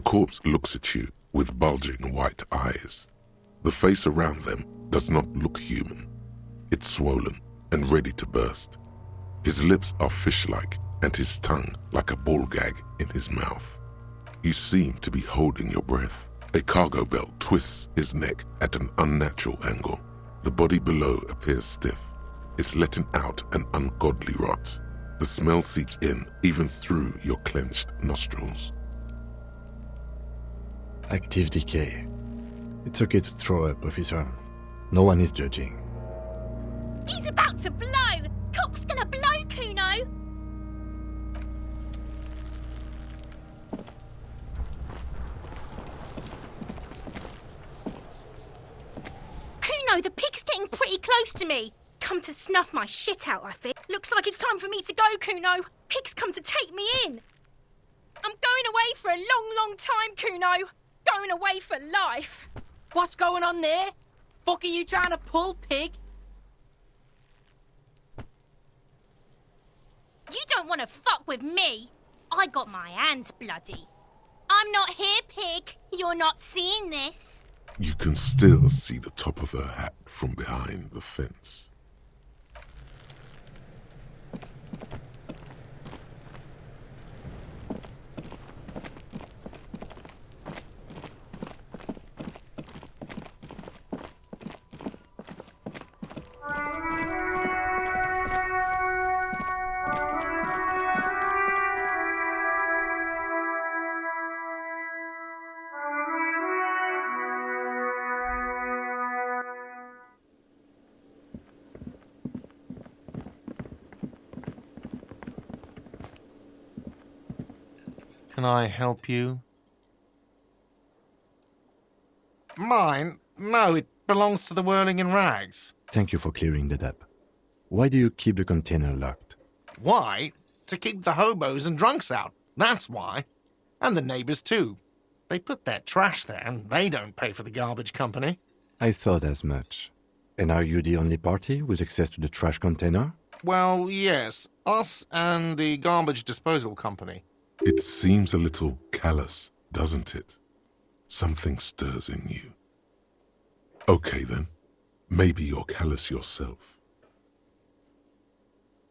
corpse looks at you with bulging white eyes. The face around them does not look human. It's swollen and ready to burst. His lips are fish-like and his tongue like a ball gag in his mouth. You seem to be holding your breath. A cargo belt twists his neck at an unnatural angle. The body below appears stiff. It's letting out an ungodly rot. The smell seeps in even through your clenched nostrils. Active decay. It's okay to throw up, officer. No one is judging. He's about to blow! Cock's gonna blow, Kuno! Kuno, the pig's getting pretty close to me. Come to snuff my shit out, I think. Looks like it's time for me to go, Kuno. Pig's come to take me in. I'm going away for a long, long time, Kuno. Going away for life. What's going on there? Fuck are you trying to pull, pig? You don't want to fuck with me. I got my hands bloody. I'm not here, pig. You're not seeing this. You can still see the top of her hat from behind the fence. Can I help you? Mine? No, it belongs to the Whirling in Rags. Thank you for clearing that up. Why do you keep the container locked? Why? To keep the hobos and drunks out. That's why. And the neighbors too. They put their trash there and they don't pay for the garbage company. I thought as much. And are you the only party with access to the trash container? Well, yes. Us and the garbage disposal company. It seems a little callous, doesn't it? Something stirs in you. Okay then, maybe you're callous yourself.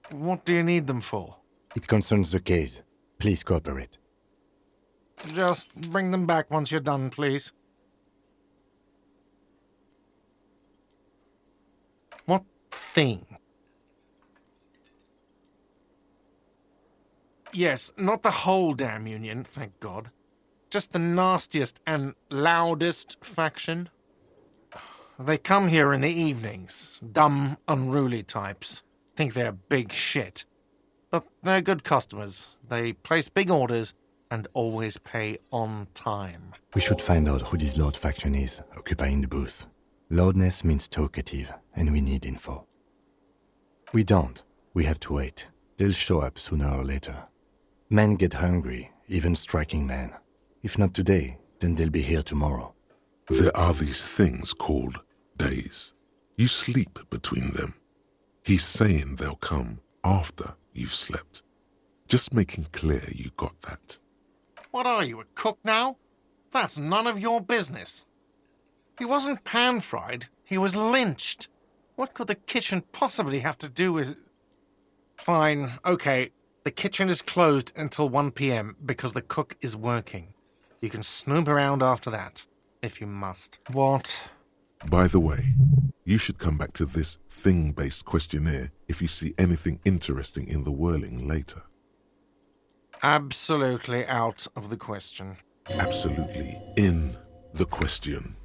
What do you need them for? It concerns the case. Please cooperate. Just bring them back once you're done, please. What thing? Yes, not the whole damn union, thank God. Just the nastiest and loudest faction. They come here in the evenings. Dumb, unruly types. Think they're big shit. But they're good customers. They place big orders and always pay on time. We should find out who this Lord faction is, occupying the booth. Loudness means talkative, and we need info. We don't. We have to wait. They'll show up sooner or later. Men get hungry, even striking men. If not today, then they'll be here tomorrow. There are these things called days. You sleep between them. He's saying they'll come after you've slept. Just making clear you got that. What are you, a cook now? That's none of your business. He wasn't pan-fried, he was lynched. What could the kitchen possibly have to do with... Fine, okay. The kitchen is closed until 1 p.m. because the cook is working. You can snoop around after that, if you must. What? By the way, you should come back to this thing-based questionnaire if you see anything interesting in the Whirling later. Absolutely out of the question. Absolutely in the question.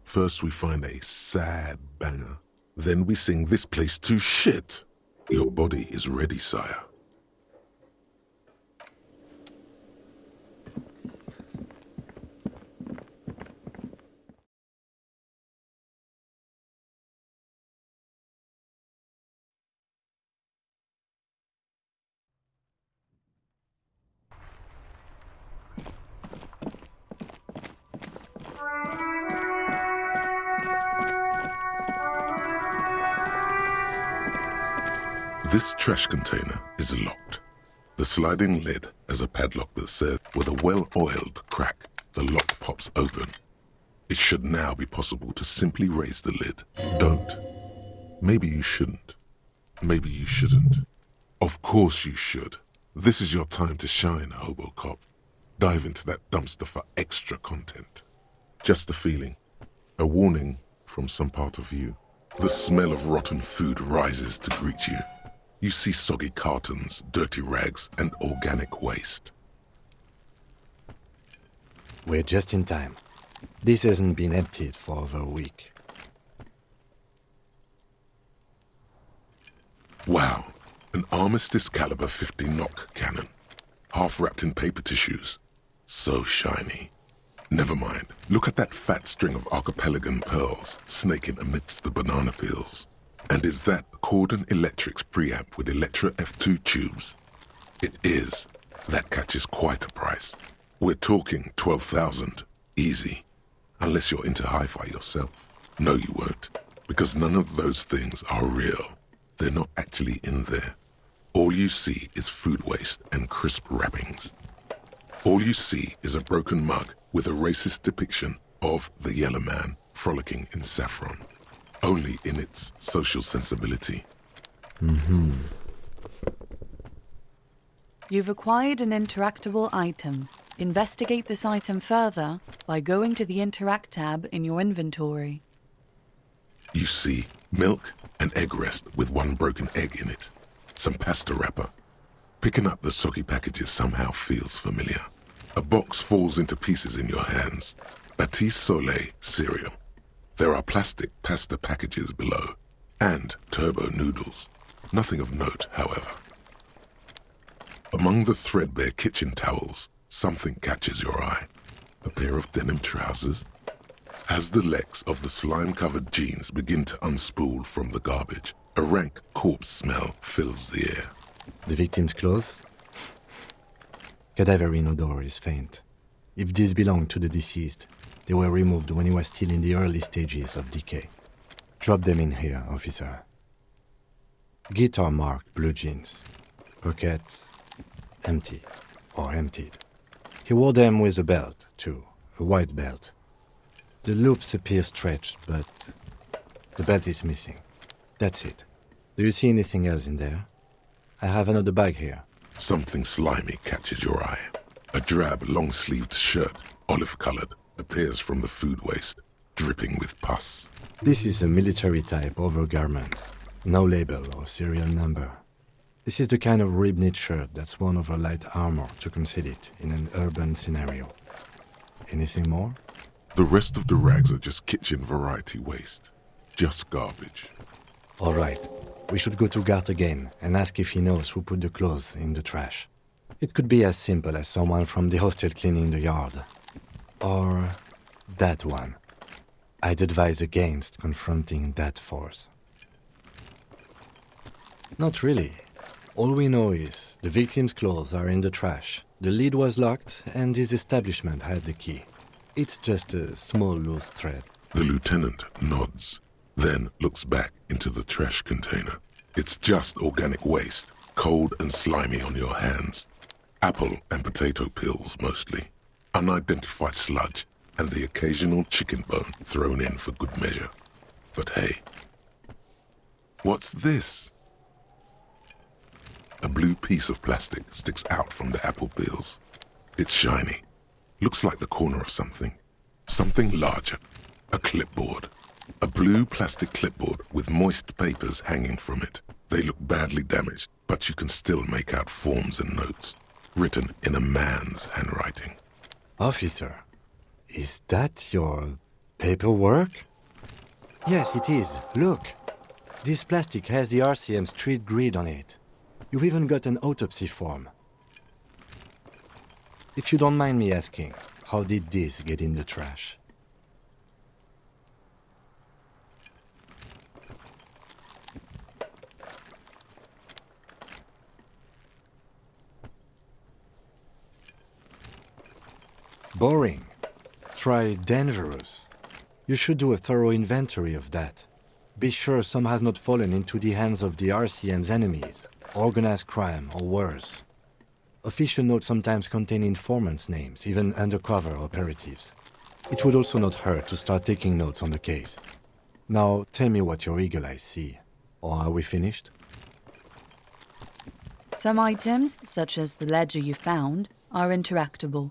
First we find a sad banger. Then we sing this place to shit. Your body is ready, sire. This trash container is locked. The sliding lid as a padlock that says, with a well-oiled crack, the lock pops open. It should now be possible to simply raise the lid. Don't. Maybe you shouldn't. Maybe you shouldn't. Of course you should. This is your time to shine, Hobocop. Dive into that dumpster for extra content. Just a feeling. A warning from some part of you. The smell of rotten food rises to greet you. You see soggy cartons, dirty rags, and organic waste. We're just in time. This hasn't been emptied for over a week. Wow, an Armistice caliber 50 knock cannon. Half wrapped in paper tissues. So shiny. Never mind. Look at that fat string of archipelagon pearls snaking amidst the banana peels. And is that Cordon Electric's preamp with Electra F2 tubes? It is. That catches quite a price. We're talking 12,000. Easy. Unless you're into hi-fi yourself. No, you won't. Because none of those things are real. They're not actually in there. All you see is food waste and crisp wrappings. All you see is a broken mug with a racist depiction of the yellow man frolicking in saffron. Only in its social sensibility. You've acquired an interactable item. Investigate this item further by going to the Interact tab in your inventory. You see milk and egg rest with one broken egg in it. Some pasta wrapper. Picking up the soggy packages somehow feels familiar. A box falls into pieces in your hands. Batiste Soleil cereal. There are plastic pasta packages below. And turbo noodles. Nothing of note, however. Among the threadbare kitchen towels, something catches your eye. A pair of denim trousers. As the legs of the slime-covered jeans begin to unspool from the garbage, a rank corpse smell fills the air. The victim's clothes? Cadaverine odor is faint. If these belong to the deceased, they were removed when he was still in the early stages of decay. Drop them in here, officer. Guitar-marked blue jeans. Pockets empty or emptied. He wore them with a belt, too, a white belt. The loops appear stretched, but the belt is missing. That's it. Do you see anything else in there? I have another bag here. Something slimy catches your eye. A drab, long-sleeved shirt, olive-colored, appears from the food waste, dripping with pus. This is a military-type overgarment. No label or serial number. This is the kind of rib-knit shirt that's worn over light armor to conceal it in an urban scenario. Anything more? The rest of the rags are just kitchen variety waste. Just garbage. All right. We should go to Gart again and ask if he knows who put the clothes in the trash. It could be as simple as someone from the hostel cleaning the yard. Or that one. I'd advise against confronting that force. Not really. All we know is the victim's clothes are in the trash. The lid was locked and his establishment had the key. It's just a small loose thread. The lieutenant nods, then looks back into the trash container. It's just organic waste, cold and slimy on your hands. Apple and potato peels, mostly. Unidentified sludge, and the occasional chicken bone thrown in for good measure. But hey, what's this? A blue piece of plastic sticks out from the apple peels. It's shiny. Looks like the corner of something. Something larger. A clipboard. A blue plastic clipboard with moist papers hanging from it. They look badly damaged, but you can still make out forms and notes, written in a man's handwriting. Officer, is that your paperwork? Yes, it is. Look. This plastic has the RCM street grid on it. You've even got an autopsy form. If you don't mind me asking, how did this get in the trash? Boring. Try dangerous. You should do a thorough inventory of that. Be sure some has not fallen into the hands of the RCM's enemies, organized crime or worse. Official notes sometimes contain informants' names, even undercover operatives. It would also not hurt to start taking notes on the case. Now, tell me what your eagle eyes see. Or are we finished? Some items, such as the ledger you found, are interactable.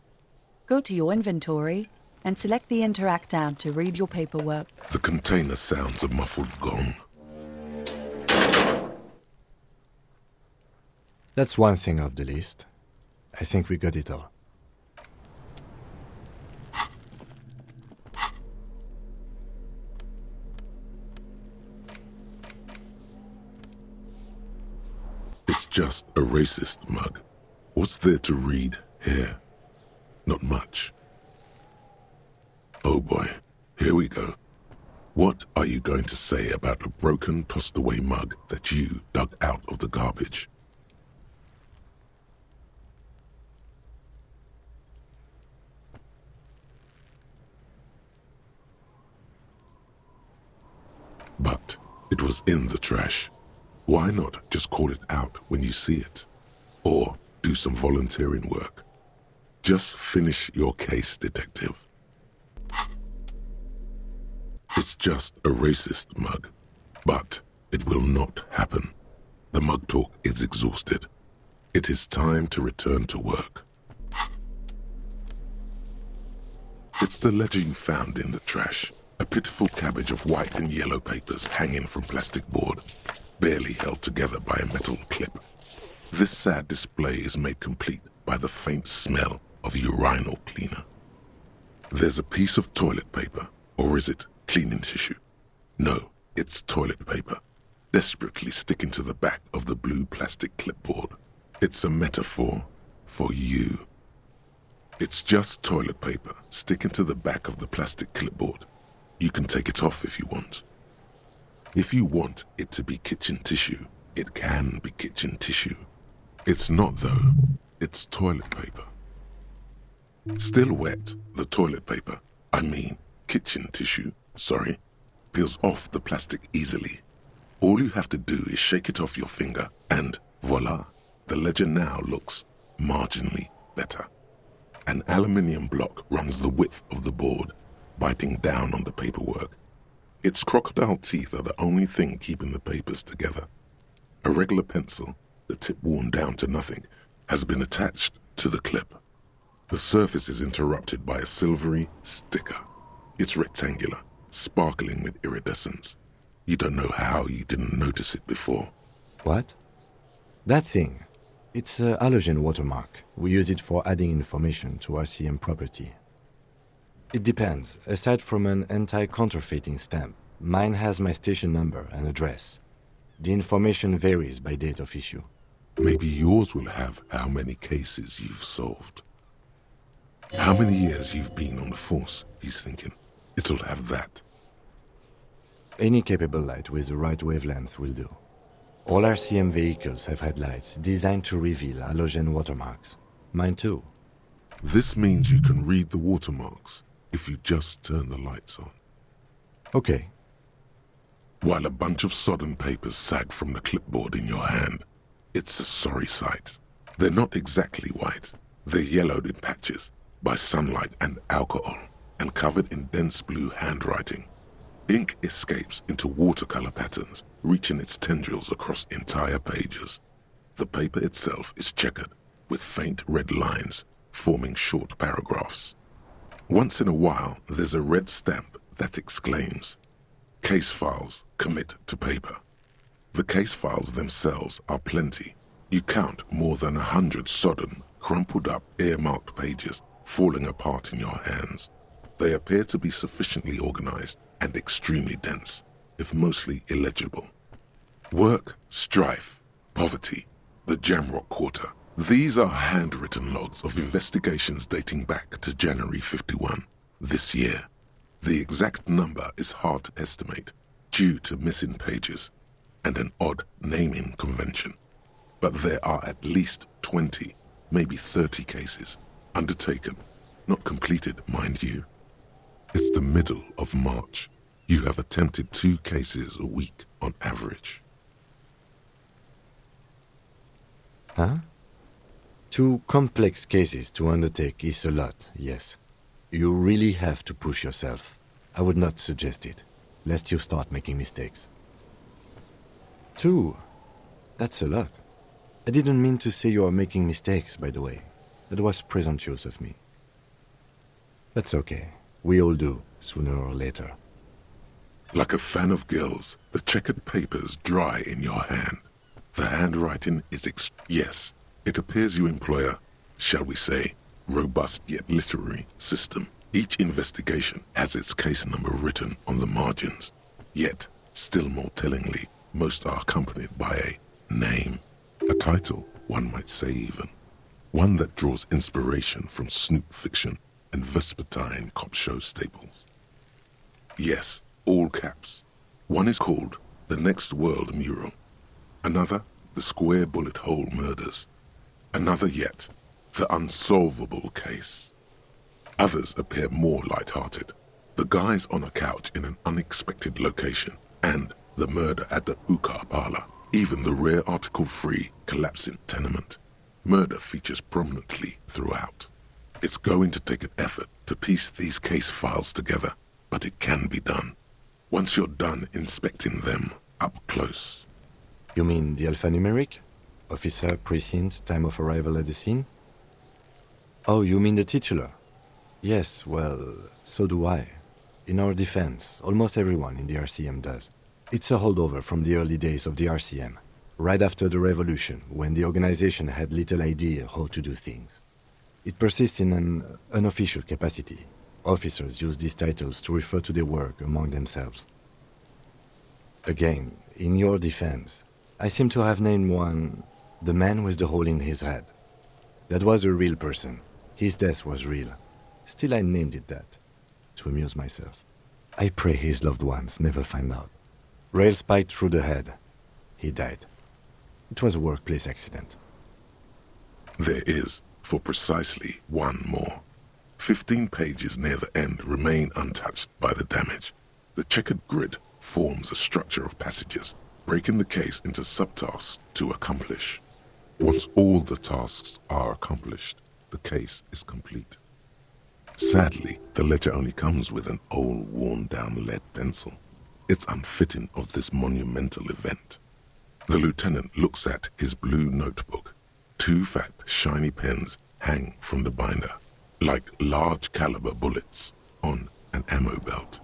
Go to your inventory and select the Interact tab to read your paperwork. The container sounds a muffled gong. That's one thing off the list. I think we got it all. It's just a racist mug. What's there to read here? Not much. Oh boy, here we go. What are you going to say about a broken, tossed-away mug that you dug out of the garbage? But it was in the trash. Why not just call it out when you see it? Or do some volunteering work? Just finish your case, detective. It's just a racist mug. But it will not happen. The mug talk is exhausted. It is time to return to work. It's the ledger you found in the trash. A pitiful cabbage of white and yellow papers hanging from plastic board, barely held together by a metal clip. This sad display is made complete by the faint smell of urinal cleaner. There's a piece of toilet paper, or is it cleaning tissue? No, it's toilet paper, desperately sticking to the back of the blue plastic clipboard. It's a metaphor for you. It's just toilet paper sticking to the back of the plastic clipboard. You can take it off if you want. If you want it to be kitchen tissue, it can be kitchen tissue. It's not though, it's toilet paper. Still wet, the toilet paper, kitchen tissue, peels off the plastic easily. All you have to do is shake it off your finger and voila, the ledger now looks marginally better. An aluminium block runs the width of the board, biting down on the paperwork. Its crocodile teeth are the only thing keeping the papers together. A regular pencil, the tip worn down to nothing, has been attached to the clip. The surface is interrupted by a silvery sticker. It's rectangular, sparkling with iridescence. You don't know how you didn't notice it before. What? That thing. It's a halogen watermark. We use it for adding information to RCM property. It depends. Aside from an anti-counterfeiting stamp, mine has my station number and address. The information varies by date of issue. Maybe yours will have how many cases you've solved. How many years you've been on the force, he's thinking. It'll have that. Any capable light with the right wavelength will do. All RCM vehicles have headlights designed to reveal halogen watermarks. Mine too. This means you can read the watermarks if you just turn the lights on. Okay. While a bunch of sodden papers sag from the clipboard in your hand, it's a sorry sight. They're not exactly white. They're yellowed in patches by sunlight and alcohol and covered in dense blue handwriting. Ink escapes into watercolor patterns, reaching its tendrils across entire pages. The paper itself is checkered with faint red lines forming short paragraphs. Once in a while, there's a red stamp that exclaims, "Case files commit to paper." The case files themselves are plenty. You count more than 100 sodden, crumpled up, earmarked pages falling apart in your hands. They appear to be sufficiently organized and extremely dense, if mostly illegible. Work, strife, poverty, the Jamrock Quarter. These are handwritten logs of investigations dating back to January 51, this year. The exact number is hard to estimate due to missing pages and an odd naming convention. But there are at least 20, maybe 30 cases undertaken, not completed, mind you. It's the middle of March. You have attempted 2 cases a week on average. Huh? Two complex cases to undertake is a lot, yes. You really have to push yourself. I would not suggest it, lest you start making mistakes. Two? That's a lot. I didn't mean to say you are making mistakes, by the way. That was presumptuous of me. That's okay. We all do, sooner or later. Like a fan of gills, the checkered papers dry in your hand. The handwriting is yes, it appears you employ a, shall we say, robust yet literary system. Each investigation has its case number written on the margins. Yet, still more tellingly, most are accompanied by a name, a title, one might say even. One that draws inspiration from snoop fiction and vespertine cop show staples. Yes, all caps. One is called The Next World Mural. Another, The Square Bullet Hole Murders. Another yet, The Unsolvable Case. Others appear more light-hearted. The guys on a couch in an unexpected location, and the murder at the hookah parlor. Even the rare article-free collapsing tenement. Murder features prominently throughout. It's going to take an effort to piece these case files together, but it can be done. Once you're done inspecting them up close. You mean the alphanumeric? Officer, precinct, time of arrival at the scene? Oh, you mean the titular? Yes, well, so do I. In our defense, almost everyone in the RCM does. It's a holdover from the early days of the RCM, right after the revolution, when the organization had little idea how to do things. It persists in an unofficial capacity. Officers use these titles to refer to their work among themselves. Again, in your defense, I seem to have named one the man with the hole in his head. That was a real person. His death was real. Still, I named it that, to amuse myself. I pray his loved ones never find out. Rail spiked through the head. He died. It was a workplace accident. There is, for precisely one more. 15 pages near the end remain untouched by the damage. The checkered grid forms a structure of passages, breaking the case into subtasks to accomplish. Once all the tasks are accomplished, the case is complete. Sadly, the ledger only comes with an old, worn-down lead pencil. It's unfitting of this monumental event. The lieutenant looks at his blue notebook. 2 fat, shiny pens hang from the binder, like large-caliber bullets on an ammo belt.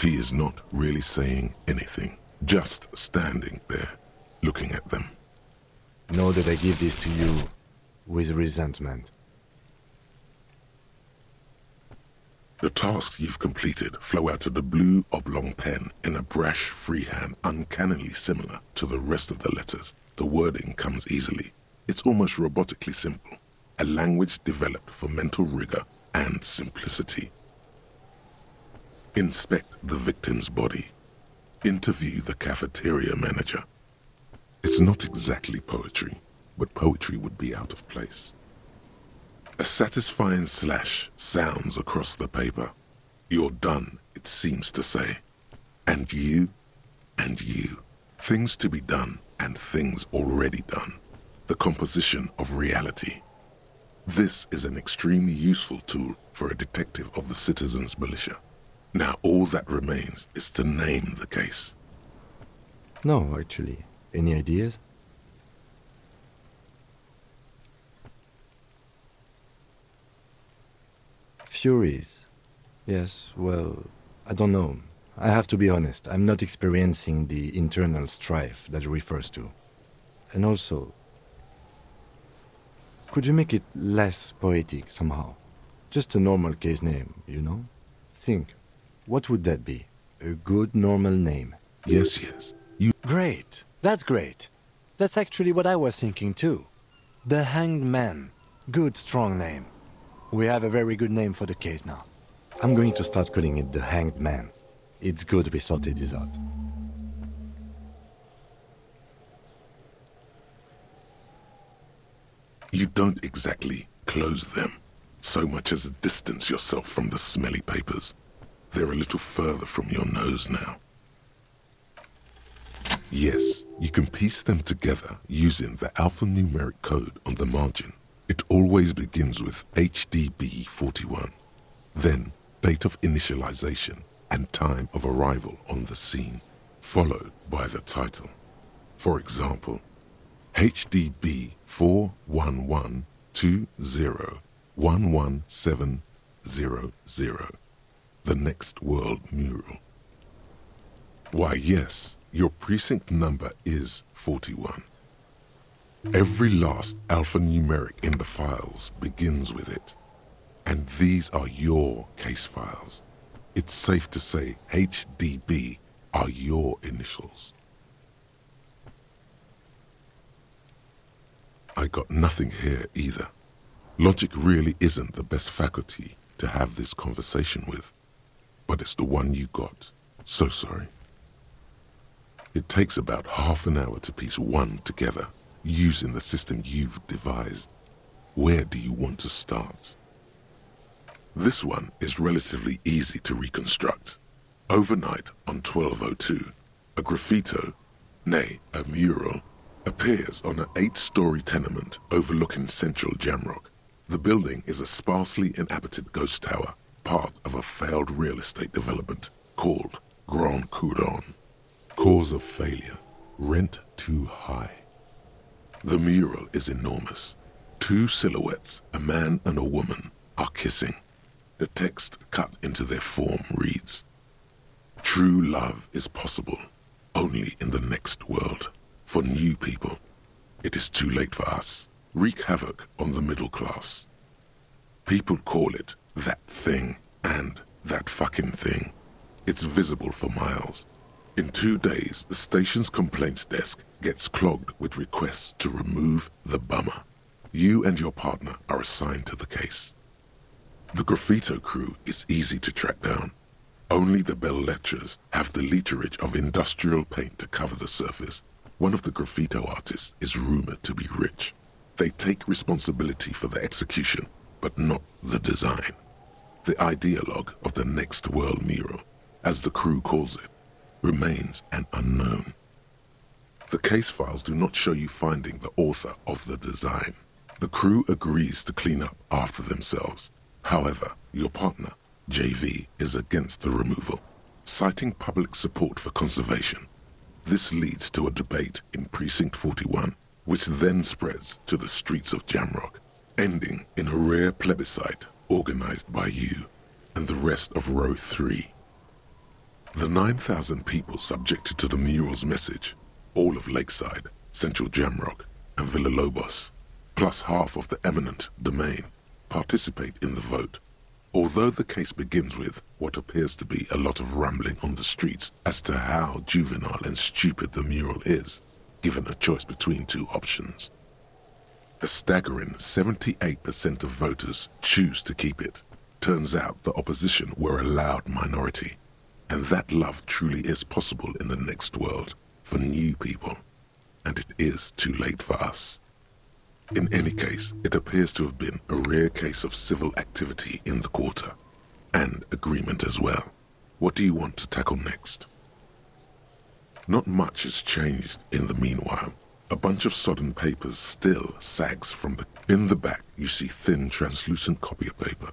He is not really saying anything, just standing there, looking at them. Know that I give this to you with resentment. The tasks you've completed flow out of the blue oblong pen in a brash freehand uncannily similar to the rest of the letters. The wording comes easily. It's almost robotically simple, a language developed for mental rigor and simplicity. Inspect the victim's body. Interview the cafeteria manager. It's not exactly poetry, but poetry would be out of place. A satisfying slash sounds across the paper. You're done, it seems to say. And you, and you. Things to be done and things already done. The composition of reality. This is an extremely useful tool for a detective of the citizens' militia. Now all that remains is to name the case. No, actually. Any ideas? Furies. Yes, well, I don't know. I have to be honest, I'm not experiencing the internal strife that it refers to. And also, could you make it less poetic somehow? Just a normal case name, you know? Think, what would that be? A good normal name. Yes. Great. That's great. That's actually what I was thinking too. The Hanged Man. Good, strong name. We have a very good name for the case now. I'm going to start calling it the Hanged Man. It's good we sorted this out. You don't exactly close them, so much as distance yourself from the smelly papers. They're a little further from your nose now. Yes, you can piece them together using the alphanumeric code on the margin. It always begins with HDB 41, then date of initialization and time of arrival on the scene, followed by the title. For example, HDB 41120111700, the Next World Mural. Why yes, your precinct number is 41. Every last alphanumeric in the files begins with it, and these are your case files. It's safe to say HDB are your initials. I got nothing here either. Logic really isn't the best faculty to have this conversation with, but it's the one you got. So sorry. It takes about half an hour to piece one together using the system you've devised. Where do you want to start? This one is relatively easy to reconstruct. Overnight on 1202, a graffito, nay, a mural, appears on an 8-story tenement overlooking central Jamrock. The building is a sparsely inhabited ghost tower, part of a failed real estate development called Grand Couronne. Cause of failure, rent too high. The mural is enormous. 2 silhouettes, a man and a woman, are kissing. The text cut into their form reads, "True love is possible only in the next world. For new people, it is too late for us. Wreak havoc on the middle class." People call it that thing and that fucking thing. It's visible for miles. In 2 days, the station's complaints desk gets clogged with requests to remove the bummer. You and your partner are assigned to the case. The graffito crew is easy to track down. Only the bell lectures have the literage of industrial paint to cover the surface. One of the graffito artists is rumored to be rich. They take responsibility for the execution, but not the design. The ideologue of the Next World Mural, as the crew calls it, remains an unknown. The case files do not show you finding the author of the design. The crew agrees to clean up after themselves. However, your partner, JV, is against the removal, citing public support for conservation. This leads to a debate in Precinct 41, which then spreads to the streets of Jamrock, ending in a rare plebiscite organized by you and the rest of Row 3. The 9,000 people subjected to the mural's message, all of Lakeside, Central Jamrock, and Villalobos, plus half of the eminent domain, participate in the vote. Although the case begins with what appears to be a lot of rambling on the streets as to how juvenile and stupid the mural is, given a choice between 2 options. A staggering 78% of voters choose to keep it. Turns out the opposition were a loud minority, and that love truly is possible in the next world for new people, and it is too late for us. In any case, it appears to have been a rare case of civil activity in the quarter, and agreement as well. What do you want to tackle next? Not much has changed in the meanwhile. A bunch of sodden papers still sags from the... In the back, you see thin, translucent copier paper.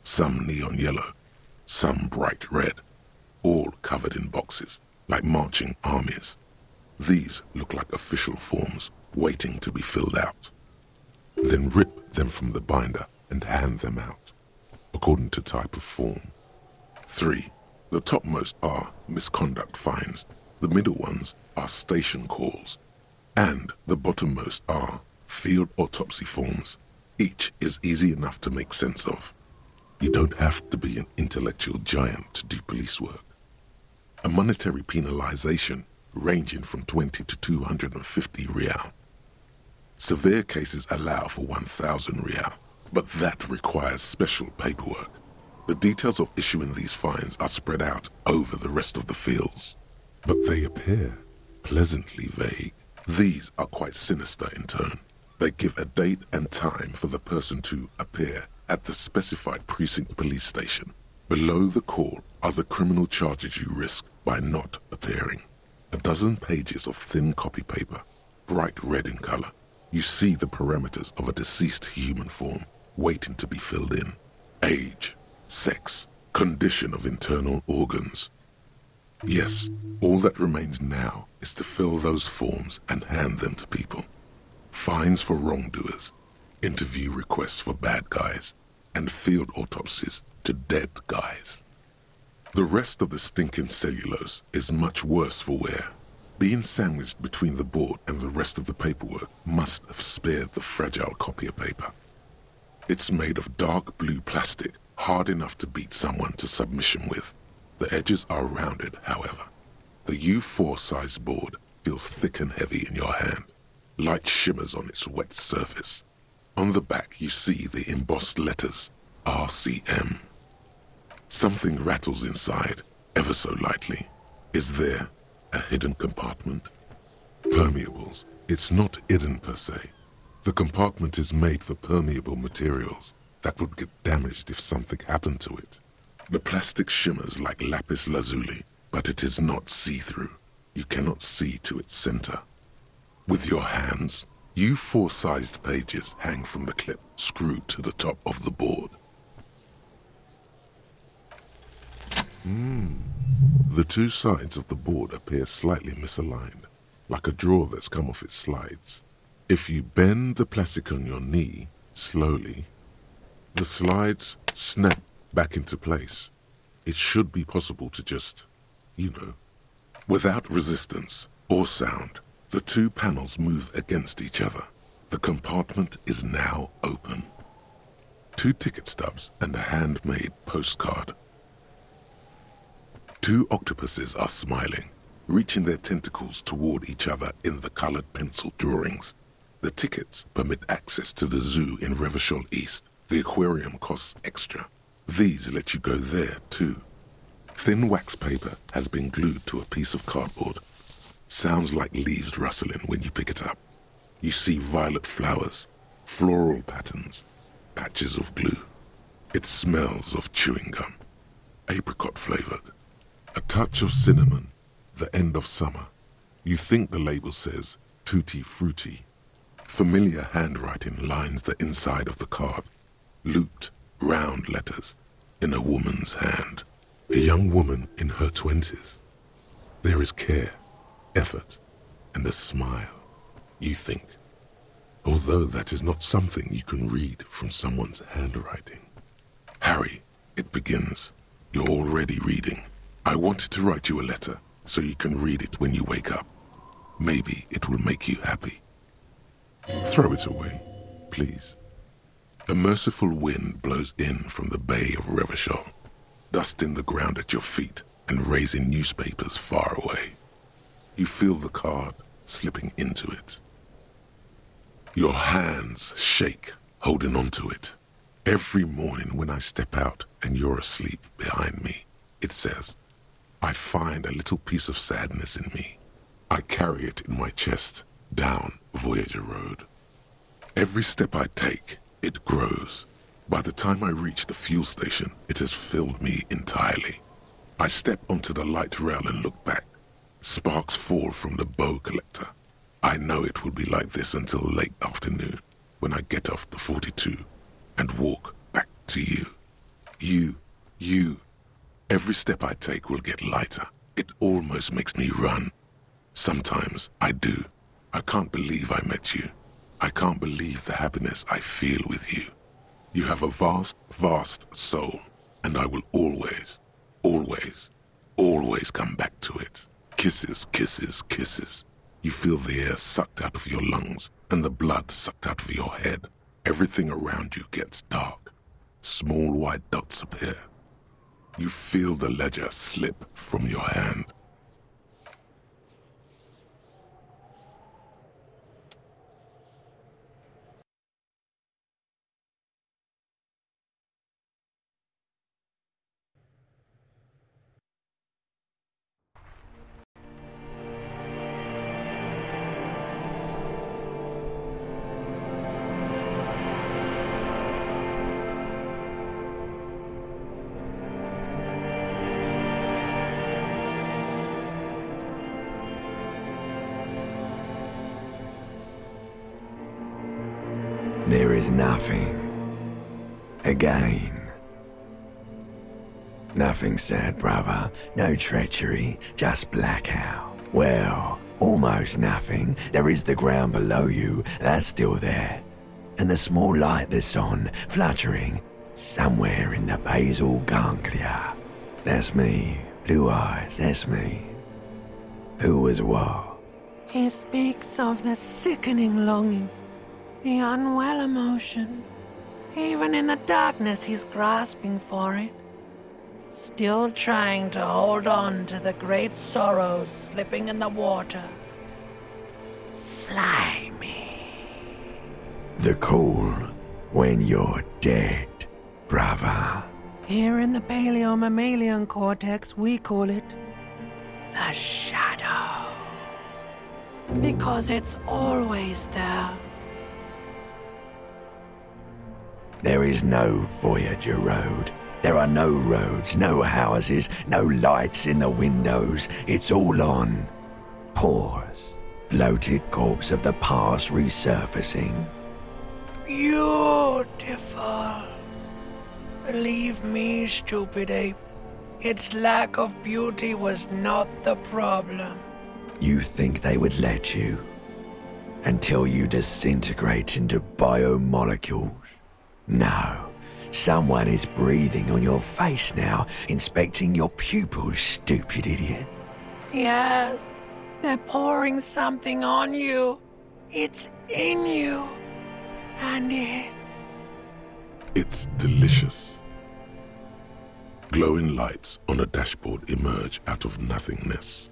Some neon yellow, some bright red, all covered in boxes, like marching armies. These look like official forms, waiting to be filled out. Then rip them from the binder and hand them out, according to type of form. 3. The topmost are misconduct fines, the middle ones are station calls, and the bottommost are field autopsy forms. Each is easy enough to make sense of. You don't have to be an intellectual giant to do police work. A monetary penalization ranging from 20 to 250 real. Severe cases allow for 1,000 real, but that requires special paperwork. The details of issuing these fines are spread out over the rest of the fields, but they appear pleasantly vague. These are quite sinister in turn. They give a date and time for the person to appear at the specified precinct police station. Below the call are the criminal charges you risk by not appearing. A dozen pages of thin copy paper, bright red in color. You see the parameters of a deceased human form waiting to be filled in. Age, sex, condition of internal organs. Yes, all that remains now is to fill those forms and hand them to people. Fines for wrongdoers, interview requests for bad guys, and field autopsies to dead guys. The rest of the stinking cellulose is much worse for wear. Being sandwiched between the board and the rest of the paperwork must have spared the fragile copier paper. It's made of dark blue plastic, hard enough to beat someone to submission with. The edges are rounded, however. The U4 size board feels thick and heavy in your hand. Light shimmers on its wet surface. On the back you see the embossed letters, RCM. Something rattles inside, ever so lightly. Is there a hidden compartment? Permeables. It's not hidden per se. The compartment is made for permeable materials that would get damaged if something happened to it. The plastic shimmers like lapis lazuli, but it is not see-through. You cannot see to its center. With your hands, U4-sized pages hang from the clip screwed to the top of the board. The two sides of the board appear slightly misaligned, like a drawer that's come off its slides. If you bend the plastic on your knee, slowly, the slides snap back into place. It should be possible to just, without resistance or sound, the two panels move against each other. The compartment is now open. 2 ticket stubs and a handmade postcard. 2 octopuses are smiling, reaching their tentacles toward each other in the colored pencil drawings. The tickets permit access to the zoo in Revachol East. The aquarium costs extra. These let you go there, too. Thin wax paper has been glued to a piece of cardboard. Sounds like leaves rustling when you pick it up. You see violet flowers, floral patterns, patches of glue. It smells of chewing gum, apricot flavored. A touch of cinnamon, the end of summer. You think the label says tutti frutti. Familiar handwriting lines the inside of the card. Looped, round letters in a woman's hand. A young woman in her 20s. There is care, effort, and a smile, you think. Although that is not something you can read from someone's handwriting. Harry, it begins. You're already reading. I wanted to write you a letter so you can read it when you wake up. Maybe it will make you happy. Throw it away, please. A merciful wind blows in from the bay of Revachol, dusting the ground at your feet and raising newspapers far away. You feel the card slipping into it. Your hands shake, holding onto it. Every morning when I step out and you're asleep behind me, it says, I find a little piece of sadness in me. I carry it in my chest down Voyager Road. Every step I take, it grows. By the time I reach the fuel station, it has filled me entirely. I step onto the light rail and look back. Sparks fall from the bow collector. I know it will be like this until late afternoon, when I get off the 42 and walk back to you. You. Every step I take will get lighter. It almost makes me run. Sometimes I do. I can't believe I met you. I can't believe the happiness I feel with you. You have a vast, vast soul, and I will always, always, always come back to it. Kisses, kisses, kisses. You feel the air sucked out of your lungs and the blood sucked out of your head. Everything around you gets dark. Small white dots appear. You feel the ledger slip from your hand. There is nothing. Again. Nothing sad, brother. No treachery, just blackout. Well, almost nothing. There is the ground below you, that's still there. And the small light that's on, fluttering, somewhere in the basal ganglia. That's me. Blue eyes, that's me. Who was what? He speaks of the sickening longing, the unwell emotion. Even in the darkness, he's grasping for it. Still trying to hold on to the great sorrows slipping in the water. Slimy. The call when you're dead, brother. Here in the paleo-mammalian cortex, we call it the shadow. Because it's always there. There is no Voyager road. There are no roads, no houses, no lights in the windows. It's all on pause. Bloated corpse of the past resurfacing. Beautiful. Believe me, stupid ape, its lack of beauty was not the problem. You think they would let you? Until you disintegrate into biomolecules? No. Someone is breathing on your face now, inspecting your pupils, stupid idiot. Yes, they're pouring something on you. It's in you. And It's delicious. Glowing lights on a dashboard emerge out of nothingness.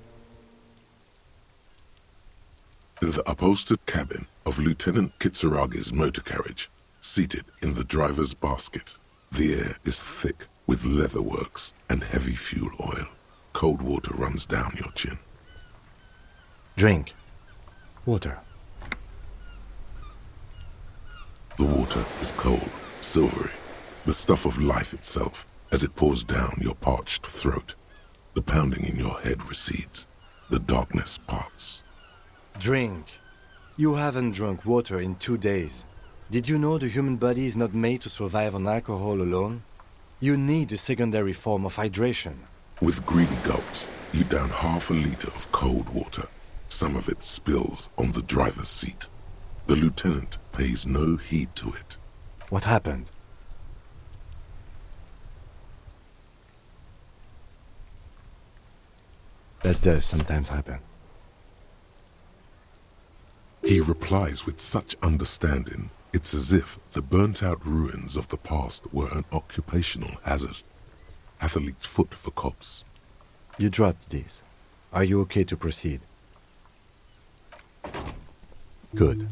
In the upholstered cabin of Lieutenant Kitsuragi's motor carriage, seated in the driver's basket, the air is thick with leatherworks and heavy fuel oil. Cold water runs down your chin. Drink. Water. The water is cold, silvery, the stuff of life itself as it pours down your parched throat. The pounding in your head recedes. The darkness parts. Drink. You haven't drunk water in 2 days. Did you know the human body is not made to survive on alcohol alone? You need a secondary form of hydration. With greedy gulps, you down half a liter of cold water. Some of it spills on the driver's seat. The lieutenant pays no heed to it. What happened? That does sometimes happen. He replies with such understanding, it's as if the burnt-out ruins of the past were an occupational hazard. Athlete's foot for cops. You dropped these. Are you okay to proceed? Good.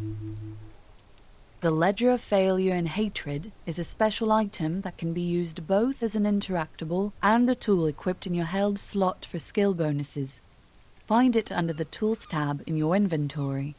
The Ledger of Failure and Hatred is a special item that can be used both as an interactable and a tool equipped in your held slot for skill bonuses. Find it under the Tools tab in your inventory.